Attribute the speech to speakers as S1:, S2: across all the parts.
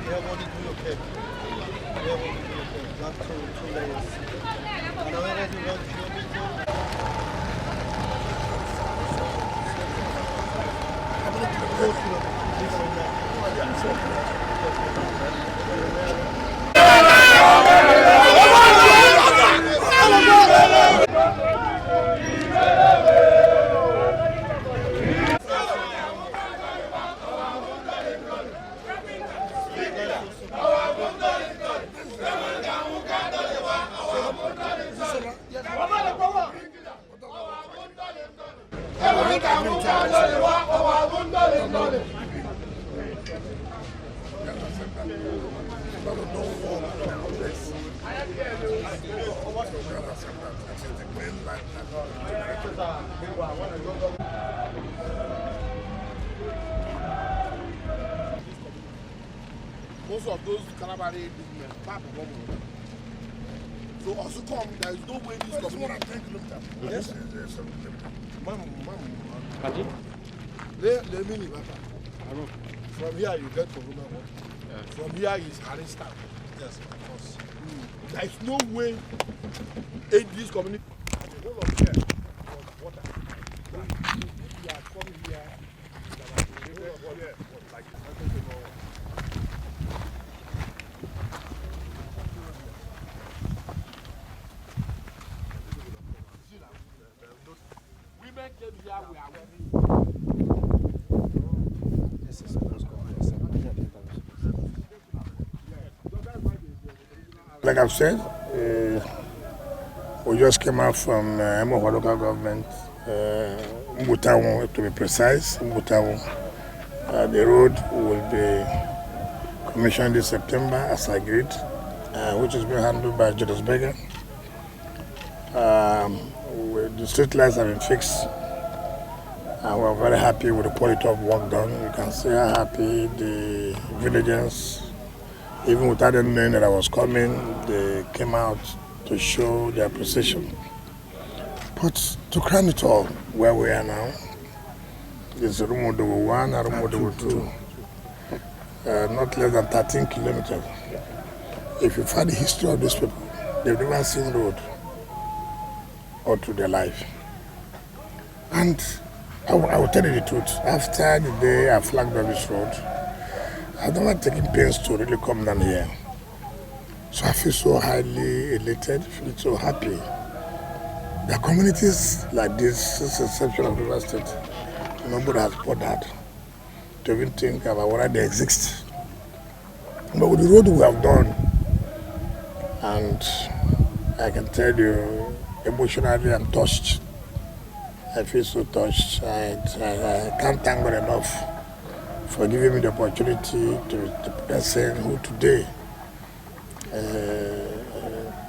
S1: have only two not two layers. And whereas you want to
S2: most of those Calabari business, so also come, there is no way this community. More than 10 kilometers. Yes, yes. From here you get to Rumuodogo. From here is Harristan. Yes, of course. There is no way in this community. The whole of here was water. If you are coming here, like women came here, we are wearing. Like I've said, we just came out from Emohua Local Government, Mbutawo, to be precise, Mbutawo. The road will be commissioned this September as agreed, which is being handled by Judas Berger. The street lights have been fixed, and we're very happy with the quality of work done. You can see how happy the villagers, even without them knowing that I was coming, they came out to show their appreciation. But to crown it all, where we are now, is Rumuodogo 1 and Rumuodogo 2, not less than 13 kilometers. If you find the history of these people, they've never seen road all through their life. And I will tell you the truth, after the day I flagged on this road, I've never taken pains to really come down here. So I feel so highly elated, feel so happy. There are communities like this, since the inception of River State, nobody has bothered to even think about whether they exist. But with the road we have done, and I can tell you, emotionally I'm touched. I feel so touched. I can't thank God enough for giving me the opportunity to the person who today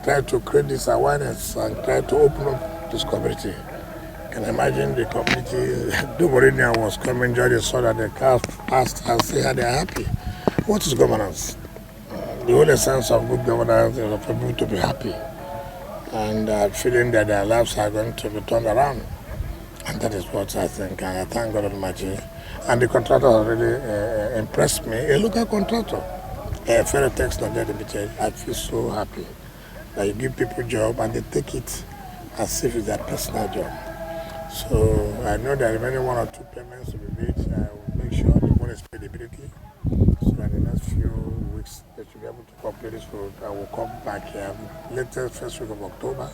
S2: try to create this awareness and try to open up this community. You can imagine the community, Dumorinia was coming, judges saw that the cars passed and say how they are happy. What is governance? The whole essence of good governance is for people to be happy and feeling that their lives are going to be turned around. And that is what I think, and I thank God Almighty. And the contractor has really impressed me. A local contractor, a fellow text not limited. I feel so happy that you give people a job and they take it as if it's their personal job. So I know there are remaining 1 or 2 payments to be made. I will make sure the money is paid immediately. So in the next few weeks, they should be able to complete this road. I will come back here latest first week of October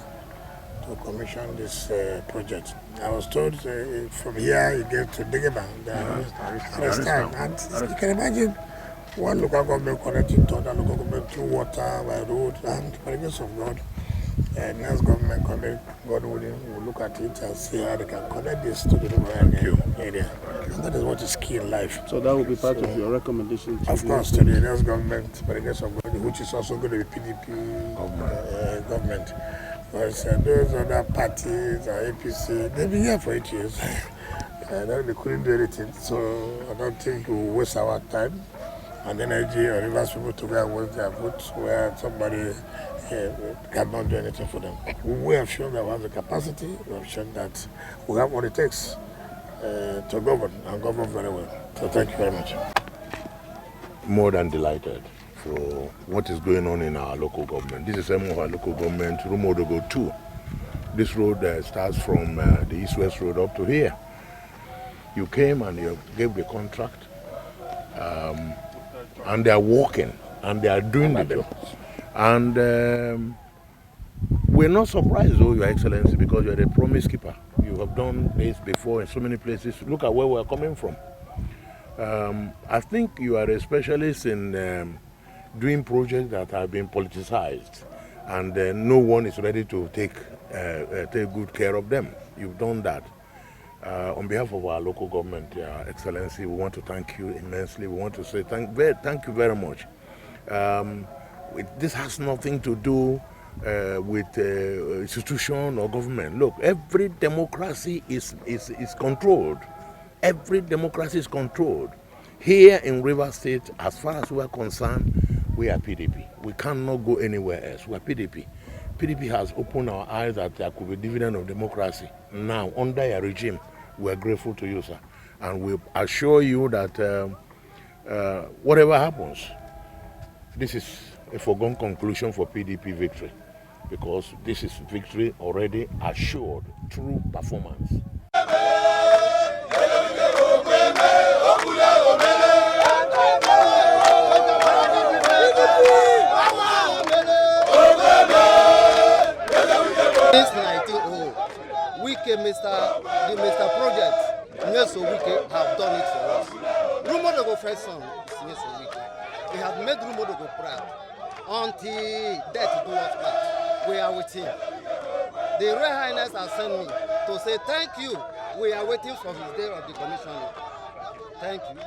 S2: to commission this project. I was told from here you get to Digeba, and you can imagine one local government connecting to another local government through water, by road, and by the grace of God, next government coming, God willing, will look at it and see how they can connect this to the rural area. And that is what is key in life.
S3: So that will be part of your recommendation?
S2: Of course, to the next government, by the grace of God, which is also going to be PDP government. Because those other parties, APC, they've been here for 8 years. They couldn't do anything, so I don't think we'll waste our time and energy or reverse people to go and waste their votes where somebody cannot do anything for them. We have shown that we have the capacity, we have shown that we have what it takes to govern and govern very well. So thank you very much.
S4: more than delighted for what is going on in our local government. This is Emohua Local Government, Rumuodogo 2. This road starts from the East-West Road up to here. You came and you gave the contract, and they are working, and they are doing the job. And we're not surprised, though, Your Excellency, because you're the promise keeper. You have done this before in so many places. Look at where we're coming from. I think you are a specialist in doing projects that have been politicized, and no one is ready to take good care of them. You've done that. On behalf of our local government, Your Excellency, we want to thank you immensely. We want to say thank you very much. This has nothing to do with institution or government. Look, every democracy is controlled. Every democracy is controlled. Here in Rivers State, as far as we are concerned, we are PDP. We cannot go anywhere else. We are PDP. PDP has opened our eyes that there could be dividend of democracy. Now, under your regime, we are grateful to you, sir. And we assure you that whatever happens, this is a foregone conclusion for PDP victory, because this is victory already assured through performance.
S1: Since 1900, Mr. Project, Nyesom Wike have done it for us. Rumuodogo first son is Nyesom Wike. He has made Rumuodogo proud. Until death do us part, we are with him. The Royal Highness has sent me to say thank you. We are waiting for his day of the commissioning. Thank you.